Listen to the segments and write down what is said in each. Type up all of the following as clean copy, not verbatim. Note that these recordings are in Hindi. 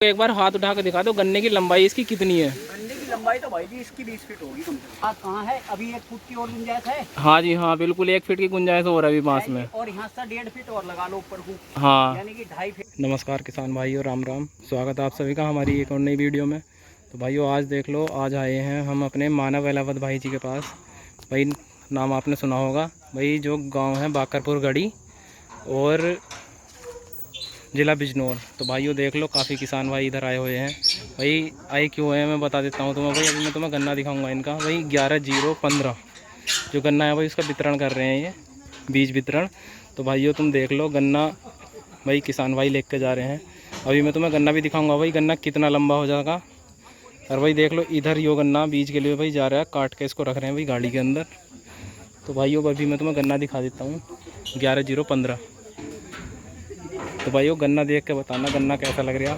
एक बार हाथ उठा कर दिखा दो, गन्ने की लंबाई इसकी कितनी है? गन्ने की लंबाई तो भाई जी इसकी 20 फीट होगी कम से कम। कहाँ है अभी 1 फुट की और गुंजाइश है। हाँ जी हाँ, बिल्कुल 1 फीट की गुंजाइश हो रहा है अभी बांस में। और यहाँ से 1.5 फीट और लगा लो ऊपर को, हाँ। यानी कि 2.5 फीट। नमस्कार किसान भाइयों, राम राम। स्वागत है आप सभी का हमारी एक और नई वीडियो में। तो भाइयों आज देख लो, आज आए हैं हम अपने मानव एलावत भाई जी के पास। भाई नाम आपने सुना होगा भाई, जो गांव है बाकरपुर गढ़ी और ज़िला बिजनौर। तो भाइयों देख लो, काफ़ी किसान भाई इधर आए हुए हैं। भाई आए क्यों है मैं बता देता हूँ तुम्हें। भाई अभी मैं तुम्हें गन्ना दिखाऊंगा इनका। भाई 11-0-15 जो गन्ना है भाई उसका वितरण कर रहे हैं, ये बीज वितरण। तो भाइयों तुम देख लो, गन्ना भाई किसान भाई लेके जा रहे हैं। अभी मैं तुम्हें गन्ना भी दिखाऊंगा भाई, गन्ना कितना लंबा हो जाएगा। और भाई देख लो, इधर यो गन्ना बीज के लिए भाई जा रहा है, काट के इसको रख रहे हैं भाई गाड़ी के अंदर। तो भाइयों अभी मैं तुम्हें गन्ना दिखा देता हूँ 11-0-15। तो भाइयों गन्ना देख के बताना गन्ना कैसा लग रहा।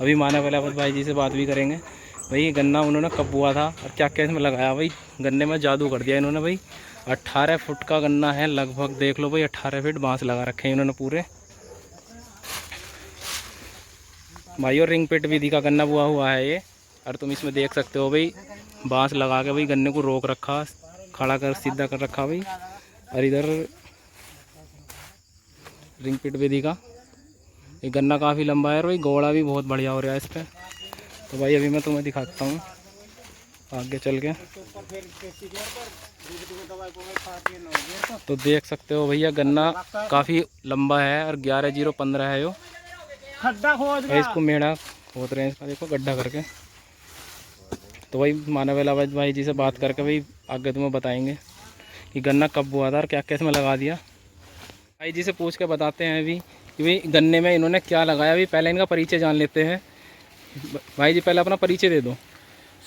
अभी मानव एलावत भाई जी से बात भी करेंगे। भाई गन्ना उन्होंने कब बोआ था और क्या क्या इसमें लगाया। भाई गन्ने में जादू कर दिया इन्होंने। भाई 18 फुट का गन्ना है लगभग, देख लो भाई 18 फीट बांस लगा रखे हैं इन्होंने पूरे। भाइयों रिंग पिट विधि का गन्ना बोआ हुआ है ये। और तुम इसमें देख सकते हो भाई, बांस लगा के भाई गन्ने को रोक रखा, खड़ा कर सीधा कर रखा भाई। और इधर रिंग पिट विधि का ये गन्ना काफ़ी लंबा है और भाई गोड़ा भी बहुत बढ़िया हो रहा है इस पर। तो भाई अभी मैं तुम्हें दिखाता हूँ आगे चल के। तो देख सकते हो भैया, गन्ना काफ़ी लंबा है और 11-0-15 है यो। खड्डा खोद इसको मेढ़ा खोद रहे हैं इसका, देखो गड्ढा करके। तो भाई मानव एलावत भाई जी से बात करके भाई आगे तुम्हें बताएंगे कि गन्ना कब बोआ था और क्या क्या इसमें लगा दिया। भाई जी से पूछ के बताते हैं अभी कि भाई गन्ने में इन्होंने क्या लगाया। अभी पहले इनका परिचय जान लेते हैं। भाई जी पहले अपना परिचय दे दो।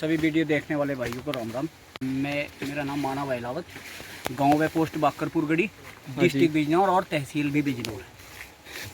सभी वीडियो देखने वाले भाइयों को राम राम। मेरा नाम मानव एलावत, गांव व पोस्ट बाकरपुर गढ़ी, डिस्ट्रिक्ट बिजनौर और तहसील भी बिजनौर।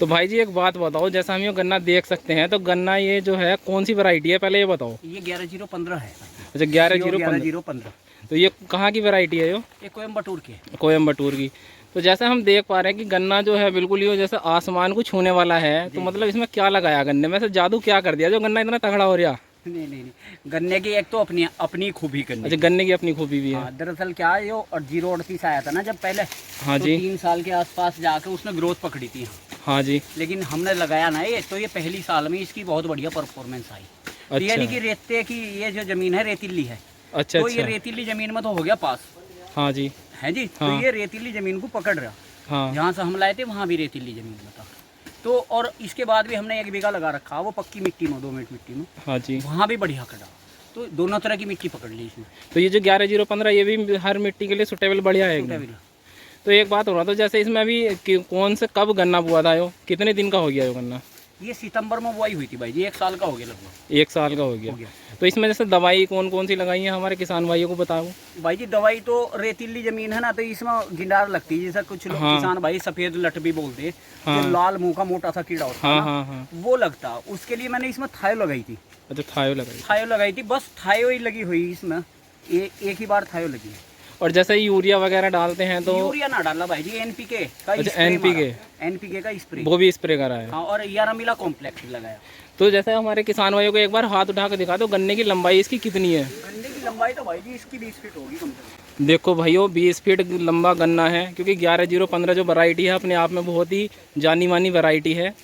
तो भाई जी एक बात बताओ, जैसा हम ये गन्ना देख सकते हैं, तो गन्ना ये जो है कौन सी वैरायटी है पहले ये बताओ। ये 11-0-15 है। अच्छा 11-0-15। तो ये कहाँ की वैरायटी है ये कोयम्बटूर की है। कोयम्बटूर की। तो जैसा हम देख पा रहे हैं कि गन्ना जो है बिल्कुल ही जैसे आसमान को छूने वाला है। तो मतलब इसमें क्या लगाया गन्ने में से, जादू क्या कर दिया जो गन्ना इतना तगड़ा हो रहा। नहीं, गन्ने की एक तो अपनी खूबी करनी। अच्छा गन्ने की अपनी खूबी भी है। हाँ, दरअसल क्या है, जो 0-38 आया था ना जब पहले। हाँ तो जी। 3 साल के आसपास जाके उसने ग्रोथ पकड़ी थी। हाँ जी। लेकिन हमने लगाया ना ये, तो ये पहली साल में इसकी बहुत बढ़िया परफॉर्मेंस आई। अच्छा। यानी कि रेते की ये जो जमीन है रेतीली है। अच्छा तो ये रेतीली जमीन में तो हो गया पास। हाँ जी। है जी। हाँ। तो ये रेतीली जमीन को पकड़ रहा। हाँ। जहाँ से हम लाए थे वहाँ भी रेतीली जमीन में था। तो और इसके बाद भी हमने 1 बीघा लगा रखा, वो पक्की मिट्टी में, 2 मिनट मिट्टी में। हाँ जी। वहाँ भी बढ़िया कटा। तो दोनों तरह की मिट्टी पकड़ ली इसमें। तो ये जो 11-0-15 ये भी हर मिट्टी के लिए सुटेबल बढ़िया है एकदम। तो एक बात हो रहा, तो जैसे इसमें अभी कौन से कब गन्ना बुआ था यो, कितने दिन का हो गया यो गन्ना? ये सितंबर में बुआई हुई थी भाई जी, 1 साल का हो गया लगभग। 1 साल का हो गया। तो इसमें जैसे दवाई कौन कौन सी लगाई है हमारे किसान भाइयों को बताओ। भाई जी दवाई तो रेतीली जमीन है ना, तो इसमें गिंडार लगती है, जैसा कुछ लोग किसान भाई सफेद लट भी बोलते हैं। जो लाल मुंह का मोटा सा कीड़ा होता है ना, वो लगता। उसके लिए मैंने इसमें थायो लगाई थी। अच्छा थायो लगाई थी, बस थायो ही लगी हुई इसमें। एक ही बार थायो लगी है। और जैसे यूरिया वगैरह डालते हैं तो? यूरिया ना डाला भाई जी, एनपीके का। अच्छा एनपीके का स्प्रे, वो भी स्प्रे करा है। हाँ, और यारामिला कॉम्प्लेक्स लगाया। तो जैसे हमारे किसान भाइयों को एक बार हाथ उठा कर दिखा दो, गन्ने की लंबाई इसकी कितनी है? गन्ने की लंबाई तो भाई जी इसकी 20 फीट होगी कम से कम। देखो भाइयों 20 फीट लंबा गन्ना है, क्योंकि 11-0-15 जो वैरायटी है अपने आप में बहुत ही जानी मानी वैरायटी है।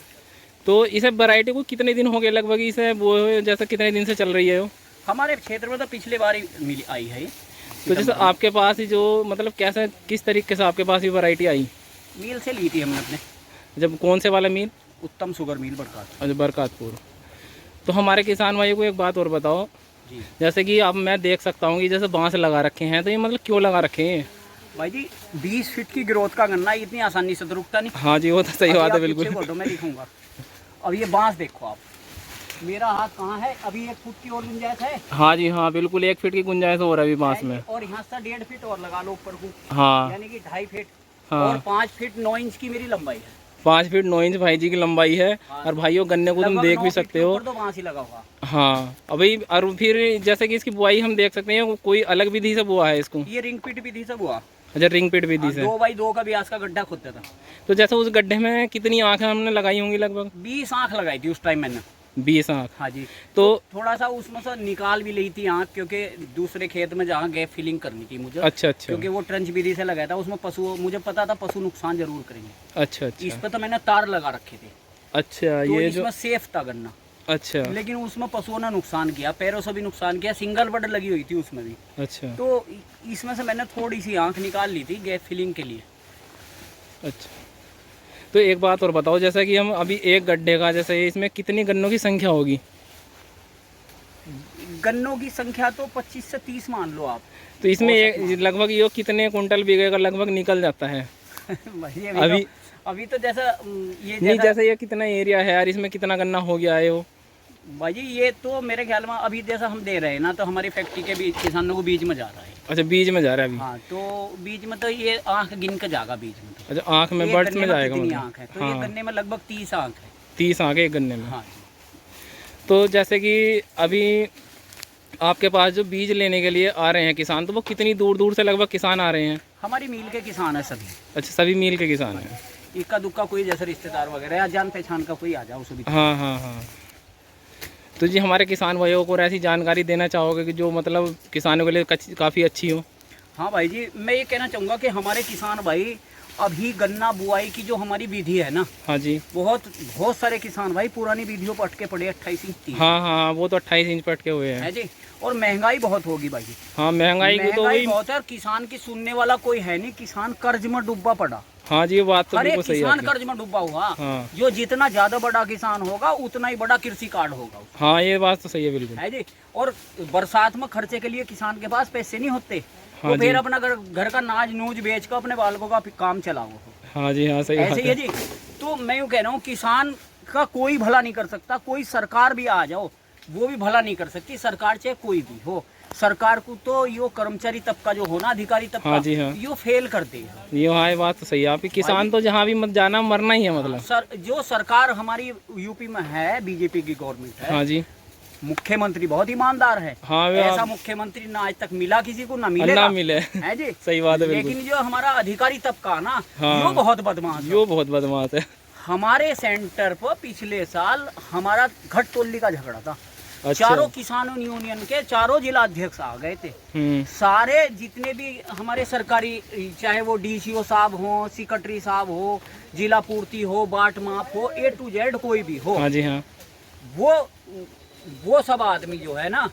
तो इसे वैरायटी को कितने दिन हो गए लगभग इसे वो, जैसे कितने दिन से चल रही है वो? हमारे क्षेत्र में तो पिछले बार ही आई है। तो जैसे आपके पास ही जो मतलब कैसे किस तरीके से आपके पास ये वैरायटी आई? मील से ली थी हमने अपने। जब कौन से वाला मील? उत्तम शुगर मिल बरकातपुर। अच्छा बरकातपुर। तो हमारे किसान भाइयों को एक बात और बताओ जी। जैसे कि अब मैं देख सकता हूँ कि जैसे बांस लगा रखे हैं, तो ये मतलब क्यों लगा रखे हैं भाई जी? 20 फीट की ग्रोथ का गन्ना इतनी आसानी से तो रुकता नहीं। हाँ जी वो तो सही बात है बिल्कुल। फोटो में दिखाऊंगा। अब ये बांस देखो आप, मेरा हाथ कहाँ है, अभी 1 फुट की और गुंजाइश है। हाँ जी हाँ, बिल्कुल 1 फीट की गुंजाइश हो रहा है अभी बांस में। और यहाँ से 1.5 फीट और लगा लो ऊपर को। हाँ। यानी कि 2.5 फीट। हाँ। और 5 फीट 9 इंच की मेरी लंबाई है। 5 फीट 9 इंच भाई जी की लंबाई है। और भाइयों गन्ने को तुम देख भी सकते हो। तो बांस ही लगा हुआ। हाँ अभी। और फिर जैसे कि इसकी बुआई हम देख सकते हैं, कोई अलग विधि से बुआ है इसको? ये रिंग पिट विधि से बुआ। अच्छा, रिंग पिट विधि से 2x2 का ब्यास का गड्ढा खोदता था। तो जैसे उस गड्ढे में कितनी आँखें हमने लगाई होंगी? लगभग 20 आँख लगाई थी उस टाइम मैंने। 20 आँख। हाँ जी। तो थोड़ा सा उसमें से निकाल भी ली थी आँख, क्योंकि दूसरे खेत में जहाँ गैप फिलिंग करनी थी मुझे। अच्छा अच्छा। क्योंकि वो ट्रंच विधि से लगाया था, उसमें पशु, मुझे पता था पशु नुकसान जरूर करेंगे। अच्छा अच्छा। इस पर तो मैंने तार लगा रखे थे। अच्छा, तो ये जो इसमें सेफ था गन्ना। अच्छा। लेकिन उसमें पशुओं ने नुकसान किया, पैरों से भी नुकसान किया, सिंगल बड लगी हुई थी उसमें भी। अच्छा। तो इसमें से मैंने थोड़ी सी आँख निकाल ली थी गैप फिलिंग के लिए। अच्छा, तो एक बात और बताओ, जैसा कि हम अभी एक गड्ढे का, जैसे इसमें कितनी गन्नों की संख्या होगी? गन्नों की संख्या तो 25 से 30 मान लो आप। तो इसमें लगभग ये कितने कुंटल बीघे का लगभग निकल जाता है? अभी तो जैसा ये नहीं, जैसे ये कितना एरिया है यार, इसमें कितना गन्ना हो गया है वो? भाई जी ये तो मेरे ख्याल में अभी जैसा हम दे रहे हैं ना, तो हमारी फैक्ट्री के बीच किसानों को बीज में जा रहा है। अच्छा, बीज में जा रहा है अभी? हाँ, तो बीज में तो ये आँख गिन के जाएगा बीज में तो। अच्छा, आँख में बर्ड्स में जाएगा कितनी मतलब? आँख है? तो हाँ। ये गन्ने में लगभग 30 आँख है। 30 आँख एक गन्ने में? हाँ। तो जैसे कि अभी आपके पास जो बीज लेने के लिए आ रहे हैं किसान, तो वो कितनी दूर दूर से लगभग किसान आ रहे हैं? हमारी मील के किसान है सभी। अच्छा, सभी मील के किसान हैं? इक्का दुक्का कोई जैसे रिश्तेदार वगैरह या जान पहचान का कोई आ जाओ उसे भी। हाँ हाँ हाँ। तो जी हमारे किसान भाइयों को ऐसी जानकारी देना चाहोगे कि जो मतलब किसानों के लिए काफ़ी अच्छी हो? हाँ भाई जी, मैं ये कहना चाहूँगा कि हमारे किसान भाई अभी गन्ना बुआई की जो हमारी विधि है ना, हाँ जी, बहुत सारे किसान भाई पुरानी विधियों पर अटके पड़े 28 इंच 30। हाँ हाँ, वो तो 28 इंच पर अटके हुए हैं। है जी। और महंगाई बहुत होगी भाई जी। हाँ, महंगाई की तो वही बहुत है, और किसान की सुनने वाला कोई है नहीं, किसान कर्ज में डूबा पड़ा। हाँ जी, ये बात तो हर एक बिल्कुल सही है किसान आपकी। कर्ज में डूबा हुआ। हाँ। जो जितना ज्यादा बड़ा किसान होगा उतना ही बड़ा कृषि कार्ड होगा उसका। हाँ, ये बात तो सही है बिल्कुल। है जी। और बरसात में खर्चे के लिए किसान के पास पैसे नहीं होते, हाँ तो फिर जी। अपना घर का नाज नूज बेच कर अपने बालकों का काम चलाओ। हाँ जी, हाँ सही बात ऐसे ही है है जी। तो मैं यूँ कह रहा हूँ, किसान का कोई भला नहीं कर सकता, कोई सरकार भी आ जाओ वो भी भला नहीं कर सकती, सरकार चाहे कोई भी हो। सरकार को तो यो कर्मचारी तबका जो हो ना, अधिकारी तबका, हाँ जी, हाँ। यो फेल कर देगा। ये हाँ, ये बात तो सही है आपकी। किसान तो जहाँ भी मत जाना, मरना ही है मतलब। जो सरकार हमारी यूपी में है, बीजेपी की गवर्नमेंट है। हाँ जी। मुख्यमंत्री बहुत ईमानदार है। हाँ, ऐसा मुख्यमंत्री ना आज तक मिला किसी को, ना मिलेगा। ना मिले। है जी। सही बात है बिल्कुल। लेकिन जो हमारा अधिकारी तबका ना, हाँ। यो बहुत बदमाश है। यो बहुत बदमाश है। हमारे सेंटर पर पिछले साल हमारा घटतोली का झगड़ा था। अच्छा। चारों किसानों यूनियन के चारों जिला अध्यक्ष आ गए थे। सारे जितने भी हमारे सरकारी, चाहे वो डीसीओ साहब हो, सेक्रेटरी साहब हो, जिला पूर्ति हो, बाट माप हो, A to Z कोई भी हो। हाँ जी, हाँ। वो सब आदमी जो है ना,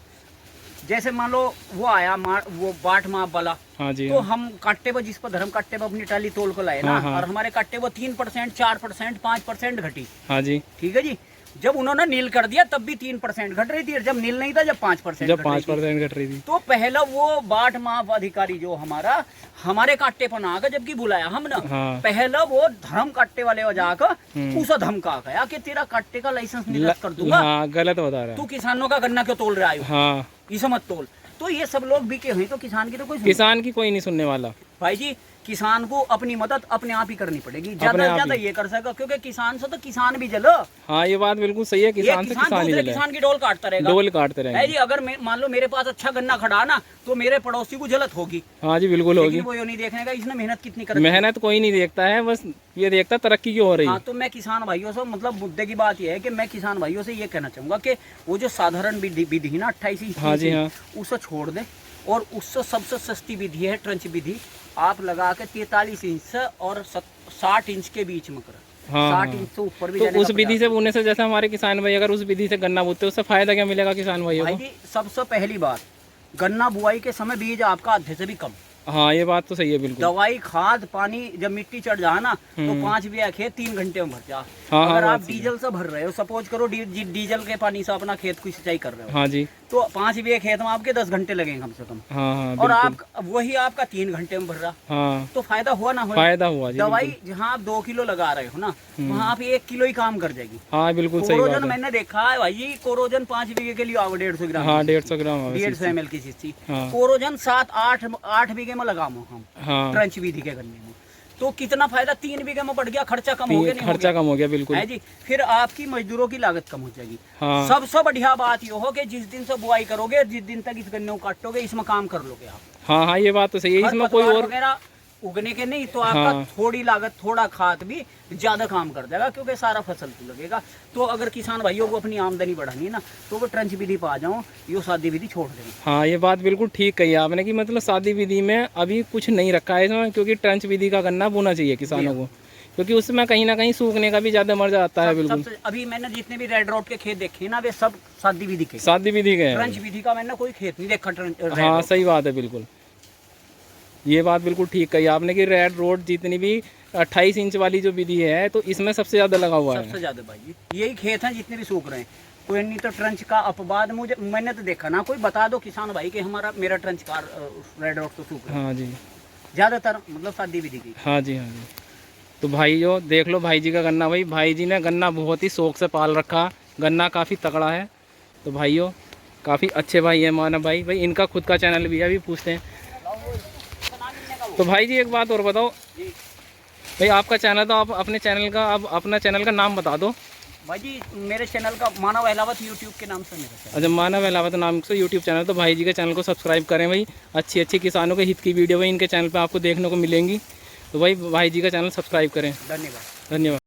जैसे मान लो वो आया वो बाट माप वाला। हाँ जी, तो हाँ। हम काट्टे पर, जिस पर धर्म काट्टे पर अपनी टाली तोल को लाए ना, हाँ, हाँ। और हमारे काट्टे पर 3%, 4%, 5% घटी। हाँ जी। ठीक है जी। जब उन्होंने नील कर दिया तब भी 3% घट रही थी, और जब नील नहीं था जब 5% जब 5% घट रही थी। तो पहला वो बाट माप अधिकारी जो हमारा हमारे काट्टे पर ना आकर, जबकि बुलाया हम ना, हाँ। पहला वो धर्म काट्टे वाले को जाकर उसे धमका गया कि तेरा काट्टे का लाइसेंस निरस्त कर दूंगा। हाँ, गलत बता रहा है। तू किसानों का गन्ना क्यों तोल रहा है? हाँ, इसे मत तोल। तो ये सब लोग बिके हुए, तो किसान की तो कोई किसान की कोई नहीं सुनने वाला भाई जी। किसान को अपनी मदद अपने आप ही करनी पड़ेगी, ज्यादा से ज्यादा ये कर सका, क्योंकि किसान से तो किसान भी जलो। हाँ, ये बात बिल्कुल सही है। किसान से किसान ही जले। किसान की डोल काटता रहेगा। डोल काटते रहेंगे। है जी। अगर मान लो मेरे पास अच्छा गन्ना खड़ा ना, तो मेरे पड़ोसी को जलत होगी। हाँ जी, बिल्कुल होगी। लेकिन वो ये नहीं देखने का इसने मेहनत कितनी कर। मेहनत कोई नहीं देखता है, बस ये देखता तरक्की क्यों हो रही है। हाँ, तो मैं किसान भाइयों से, मतलब मुद्दे की बात यह है कि मैं किसान भाइयों से ये कहना चाहूंगा कि वो जो साधारण विधि ना 28 इंच, हाँ जी, हाँ। उसे छोड़ दे, और उससे सबसे सस्ती विधि है ट्रंच विधि। आप लगा के 43 इंच से और 60 इंच के बीच में करें। हाँ, 60 इंच से ऊपर भी तो जाने उस का विधि से बोने से, जैसे हमारे किसान भाई अगर उस विधि से गन्ना बोते, उससे फायदा क्या मिलेगा किसान भाइयों भाई को? जी, सबसे पहली बात, गन्ना बुआई के समय बीज आपका आधे से भी कम। हाँ, ये बात तो सही है बिल्कुल। दवाई खाद पानी जब मिट्टी चढ़ जाए ना, तो 5 बीघा खेत 3 घंटे में भर जा। हाँ, अगर हाँ, आप डीजल से भर रहे हो, सपोज करो डीजल के पानी से अपना खेत की सिंचाई कर रहे हो, हाँ जी, तो 5 बीघे खेत में आपके 10 घंटे लगेंगे कम से कम। हाँ हाँ, और बिल्कुल। आप वही आपका 3 घंटे में भर रहा, हाँ, तो फायदा हुआ ना हुआ? फायदा हुआ जी। दवाई जहाँ आप 2 किलो लगा रहे हो ना, वहाँ आप 1 किलो ही काम कर जाएगी। हाँ, बिल्कुल सही बात कोरोजन है। मैंने देखा है भाई जी, कोरोजन 5 बीघे के लिए आओ 150 ग्राम। हाँ, 150 ग्राम 150 ml की शीशी। हाँ। कोरोजन 7-8 बीघे में लगामो हम। हाँ, ट्रंच विधि के गन्ने में, तो कितना फायदा? 3 बीघे में बढ़ गया, खर्चा कम हो गया, नहीं खर्चा कम हो गया बिल्कुल। है जी। फिर आपकी मजदूरों की लागत कम हो जाएगी। हाँ। सबसे बढ़िया बात ये हो कि जिस दिन से बुआई करोगे, जिस दिन तक इस गन्ने को काटोगे, इसमें काम कर लोगे आप। हाँ हाँ, ये बात तो सही है। इसमें कोई और उगने के नहीं तो आपका हाँ। थोड़ी लागत थोड़ा खाद भी ज्यादा काम कर देगा, क्योंकि सारा फसल तो लगेगा। तो अगर किसान भाइयों को अपनी आमदनी बढ़ानी है ना, तो वो ट्रंच विधि पर आ जाओ, यो सादी विधि छोड़ देंगे। हाँ, ये बात बिल्कुल ठीक कही आपने कि मतलब सादी विधि में अभी कुछ नहीं रखा है इसमें, क्योंकि ट्रंच विधि का गन्ना बोना चाहिए किसानों को, क्योंकि उसमें कहीं ना कहीं सूखने का भी ज़्यादा मर जाता है। बिल्कुल अभी मैंने जितने भी रेड रोड के खेत देखे ना, वे सब सादी विधि के। सादी विधि के ट्रंच हैं। विधि का मैंने कोई खेत नहीं देखा। हाँ, सही बात है, बिल्कुल ये बात बिल्कुल ठीक कही आपने कि रेड रोड जितनी भी 28 इंच वाली जो विधि है, तो इसमें सबसे ज़्यादा लगा हुआ है। सबसे ज्यादा भाई यही खेत हैं जितने भी सूख रहे हैं। कोई नहीं तो ट्रंच का अपवाद मुझे मैंने तो देखा ना, कोई बता दो किसान भाई कि हमारा मेरा ट्रंच का रेड रोड तो सूख रहा है। हाँ जी, ज्यादातर मतलब सादी विधि की। हाँ जी, हाँ जी। तो भाई जो देख लो भाई जी का गन्ना, भाई जी ने गन्ना बहुत ही शौक से पाल रखा, गन्ना काफ़ी तगड़ा है। तो भाइयों काफ़ी अच्छे भाई है मानव भाई। इनका खुद का चैनल भी है, अभी पूछते हैं। तो भाई जी एक बात और बताओ भाई, आपका चैनल तो आप अपने चैनल का, आप अपना चैनल का नाम बता दो। भाई जी मेरे चैनल का मानव अहलावत यूट्यूब के नाम से मेरा चैनल। अच्छा, मानव अहलावत नाम से यूट्यूब चैनल। तो भाई जी के चैनल को सब्सक्राइब करें भाई, अच्छी अच्छी किसानों के हित की वीडियो भाई इनके चैनल पे आपको देखने को मिलेंगी। तो भाई जी का चैनल सब्सक्राइब करें। धन्यवाद। धन्यवाद।